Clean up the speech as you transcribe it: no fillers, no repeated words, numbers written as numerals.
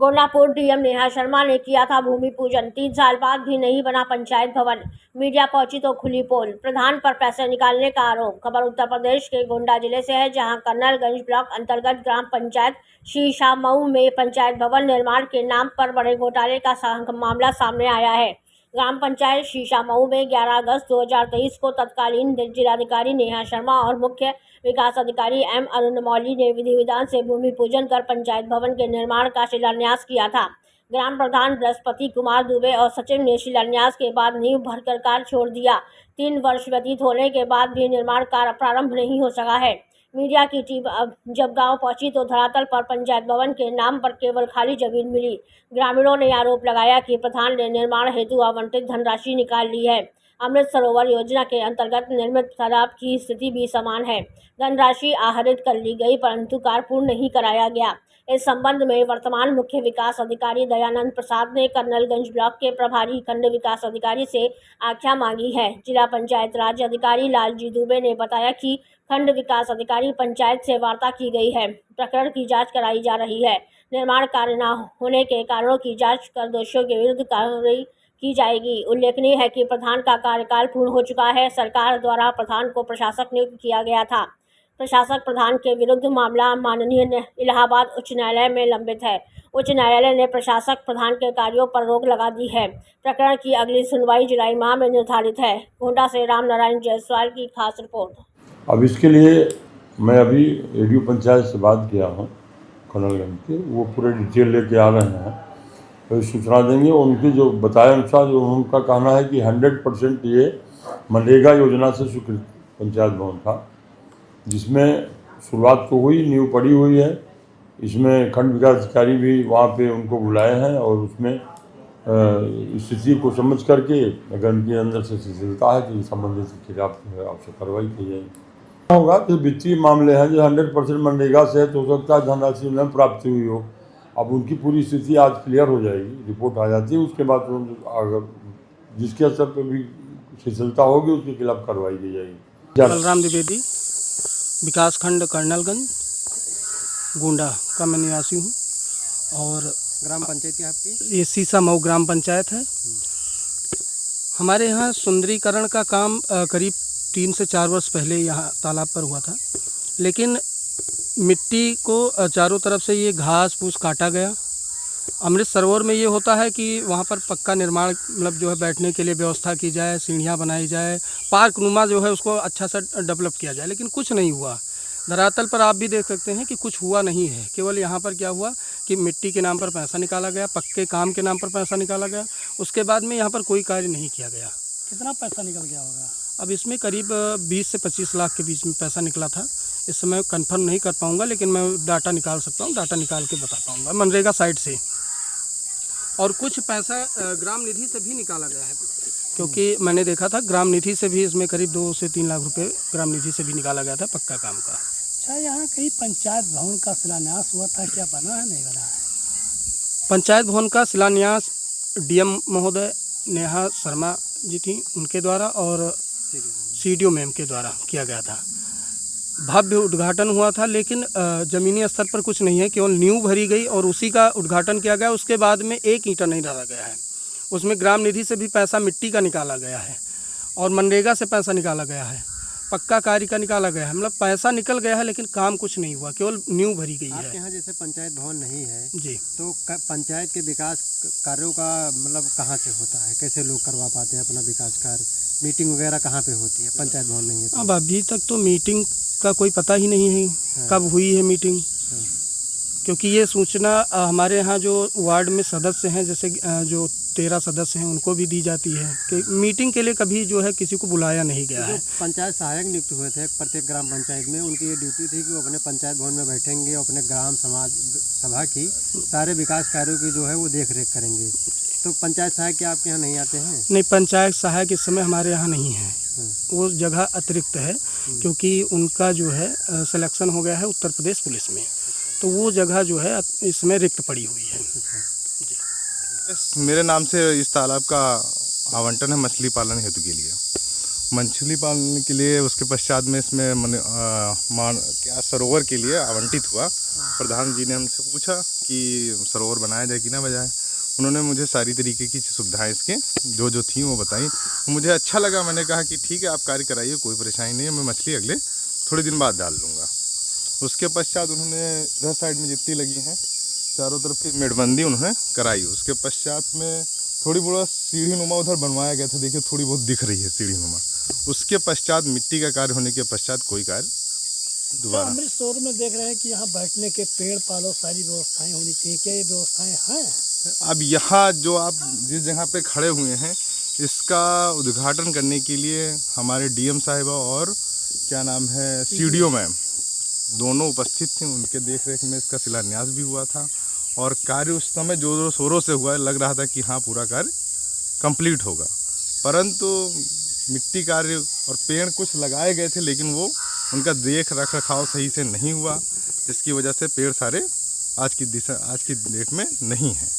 गोंडापुर DM Neha Sharma ने किया था भूमि पूजन। 3 साल बाद भी नहीं बना पंचायत भवन। मीडिया पहुंची तो खुली पोल। प्रधान पर पैसे निकालने का आरोप। खबर उत्तर प्रदेश के गोंडा जिले से है, जहां कर्नलगंज ब्लॉक अंतर्गत ग्राम पंचायत शीशामऊ में पंचायत भवन निर्माण के नाम पर बड़े घोटाले का मामला सामने आया है। ग्राम पंचायत शीशामऊ में 11 अगस्त 2023 को तत्कालीन जिलाधिकारी नेहा शर्मा और मुख्य विकास अधिकारी एम अरुणमौली ने विधि विधान से भूमि पूजन कर पंचायत भवन के निर्माण का शिलान्यास किया था। ग्राम प्रधान बृहस्पति कुमार दुबे और सचिव ने शिलान्यास के बाद नींव भरकर कार्य छोड़ दिया। 3 वर्ष व्यतीत होने के बाद भी निर्माण कार्य प्रारंभ नहीं हो सका है। मीडिया की टीम जब गांव पहुंची तो धरातल पर पंचायत भवन के नाम पर केवल खाली जमीन मिली। ग्रामीणों ने आरोप लगाया कि प्रधान ने निर्माण हेतु आवंटित धनराशि निकाल ली है। अमृत सरोवर योजना के अंतर्गत निर्मित तालाब की स्थिति भी समान है। धनराशि आहरित कर ली गई, परंतु कार्य पूर्ण नहीं कराया गया। इस संबंध में वर्तमान मुख्य विकास अधिकारी दयानंद प्रसाद ने कर्नलगंज ब्लॉक के प्रभारी खंड विकास अधिकारी से आख्या मांगी है। जिला पंचायत राज अधिकारी लालजी दुबे ने बताया कि खंड विकास अधिकारी पंचायत से वार्ता की गई है। प्रकरण की जांच कराई जा रही है। निर्माण कार्य न होने के कारणों की जांच कर दोषियों के विरुद्ध कार्रवाई की जाएगी। उल्लेखनीय है कि प्रधान का कार्यकाल पूर्ण हो चुका है। सरकार द्वारा प्रधान को प्रशासक नियुक्त किया गया था। प्रशासक प्रधान के विरुद्ध मामला माननीय इलाहाबाद उच्च न्यायालय में लंबित है। उच्च न्यायालय ने प्रशासक प्रधान के कार्यों पर रोक लगा दी है। प्रकरण की अगली सुनवाई जुलाई माह में निर्धारित है। गोंडा से राम नारायण जायसवाल की खास रिपोर्ट। अब इसके लिए मैं अभी रेडियो पंचायत से बात किया हूँ कर्नलगंज के, वो पूरे डिटेल लेके आ रहे हैं, तो सूचना देंगे। उनके जो बताए अनुसार जो उनका कहना है कि 100% ये मनरेगा योजना से स्वीकृत पंचायत भवन था, जिसमें शुरुआत तो हुई, नींव पड़ी हुई है। इसमें खंड विकास अधिकारी भी वहाँ पे उनको बुलाए हैं और उसमें स्थिति को समझ करके अगर उनके अंदर से शिथिलता है तो संबंधित के खिलाफ आपसे कार्रवाई की जाएगी। होगा कि वित्तीय मामले हैं जो 100% मनरेगा से है, तो हो सकता है धनराशि न प्राप्ति हुई हो। अब उनकी पूरी स्थिति आज क्लियर हो जाएगी, रिपोर्ट आ जाती है, उसके बाद अगर जिसके स्तर पर भी शिथिलता होगी उसके खिलाफ कार्रवाई की जाएगी। बलराम द्विवेदी, विकास खंड कर्नलगंज गोंडा का मैं निवासी हूँ और ग्राम पंचायत की आपकी ये शीशामऊ ग्राम पंचायत है। हमारे यहाँ सुंदरीकरण का काम करीब 3 से 4 वर्ष पहले यहाँ तालाब पर हुआ था, लेकिन मिट्टी को चारों तरफ से ये घास फूस काटा गया। अमृत सरोवर में ये होता है कि वहाँ पर पक्का निर्माण मतलब जो है बैठने के लिए व्यवस्था की जाए, सीढ़ियाँ बनाई जाए, पार्क नुमा जो है उसको अच्छा सा डेवलप किया जाए, लेकिन कुछ नहीं हुआ। धरातल पर आप भी देख सकते हैं कि कुछ हुआ नहीं है। केवल यहाँ पर क्या हुआ कि मिट्टी के नाम पर पैसा निकाला गया, पक्के काम के नाम पर पैसा निकाला गया, उसके बाद में यहाँ पर कोई कार्य नहीं किया गया। कितना पैसा निकल गया होगा? अब इसमें करीब 20 से 25 लाख के बीच में पैसा निकला था। इस समय कंफर्म नहीं कर पाऊँगा, लेकिन मैं डाटा निकाल सकता हूँ, डाटा निकाल के बता पाऊँगा मनरेगा साइट से। और कुछ पैसा ग्राम निधि से भी निकाला गया है, क्योंकि मैंने देखा था ग्राम निधि से भी इसमें करीब 2 से 3 लाख रुपए ग्राम निधि से भी निकाला गया था पक्का काम का। अच्छा, यहाँ कहीं पंचायत भवन का शिलान्यास हुआ था, क्या बना है नहीं बना है? पंचायत भवन का शिलान्यास डीएम महोदय नेहा शर्मा जी थी, उनके द्वारा और सीडीओ मैम के द्वारा किया गया था। भव्य उद्घाटन हुआ था, लेकिन ज़मीनी स्तर पर कुछ नहीं है, केवल नींव भरी गई और उसी का उद्घाटन किया गया। उसके बाद में एक ईंटा नहीं डाला गया है। उसमें ग्राम निधि से भी पैसा मिट्टी का निकाला गया है और मनरेगा से पैसा निकाला गया है, पक्का कार्य का निकाला गया है। मतलब पैसा निकल गया है, लेकिन काम कुछ नहीं हुआ, केवल नींव भरी गई है। आपके यहाँ जैसे पंचायत भवन नहीं है जी, तो पंचायत के विकास कार्यों का मतलब कहाँ से होता है? कैसे लोग करवा पाते हैं अपना विकास कार्य? मीटिंग वगैरह कहाँ पे होती है? पंचायत भवन नहीं है तो? अब अभी तक तो मीटिंग का कोई पता ही नहीं है कब हुई है मीटिंग, क्योंकि ये सूचना हमारे यहाँ जो वार्ड में सदस्य हैं, जैसे जो 13 सदस्य हैं, उनको भी दी जाती है कि मीटिंग के लिए कभी जो है किसी को बुलाया नहीं गया है। पंचायत सहायक नियुक्त हुए थे प्रत्येक ग्राम पंचायत में, उनकी ये ड्यूटी थी कि वो अपने पंचायत भवन में बैठेंगे, अपने ग्राम समाज सभा की सारे विकास कार्यों की जो है वो देख रेख करेंगे। तो पंचायत सहायक क्या आपके यहाँ नहीं आते हैं? नहीं, पंचायत सहायक इस समय हमारे यहाँ नहीं है, वो जगह अतिरिक्त है, क्योंकि उनका जो है सिलेक्शन हो गया है उत्तर प्रदेश पुलिस में, तो वो जगह जो है इसमें रिक्त पड़ी हुई है। मेरे नाम से इस तालाब का आवंटन है मछली पालन हेतु के लिए। मछली पालने के लिए उसके पश्चात में इसमें क्या सरोवर के लिए आवंटित हुआ। प्रधान जी ने हमसे पूछा कि सरोवर बनाया जाए कि ना बजाए। उन्होंने मुझे सारी तरीके की सुविधाएं इसके जो थी वो बताई। मुझे अच्छा लगा। मैंने कहा कि ठीक है, आप कार्य कराइए, कोई परेशानी नहीं है, मैं मछली अगले थोड़े दिन बाद डाल लूँगा। उसके पश्चात उन्होंने इधर साइड में जितनी लगी हैं चारों तरफ की मेड़बंदी उन्होंने कराई। उसके पश्चात में थोड़ी बहुत सीढ़ी नुमा उधर बनवाया गया था, देखिए थोड़ी बहुत दिख रही है सीढ़ी नुमा। उसके पश्चात मिट्टी का कार्य होने के पश्चात कोई कार्य दोबारा। अमृतसर में देख रहे हैं कि यहाँ बैठने के पेड़ पालो सारी व्यवस्थाएं होनी चाहिए, क्या ये व्यवस्थाएं हैं? अब यहाँ जो आप जिस जगह पे खड़े हुए हैं इसका उद्घाटन करने के लिए हमारे डीएम साहिबा और क्या नाम है सीडीओ मैम दोनों उपस्थित थे। उनके देख रेख में इसका शिलान्यास भी हुआ था और कार्य उस समय जोरों शोरों से हुआ, लग रहा था कि हाँ पूरा कार्य कंप्लीट होगा। परंतु मिट्टी कार्य और पेड़ कुछ लगाए गए थे लेकिन वो उनका देख रखाव सही से नहीं हुआ, जिसकी वजह से पेड़ सारे आज की डेट में नहीं हैं।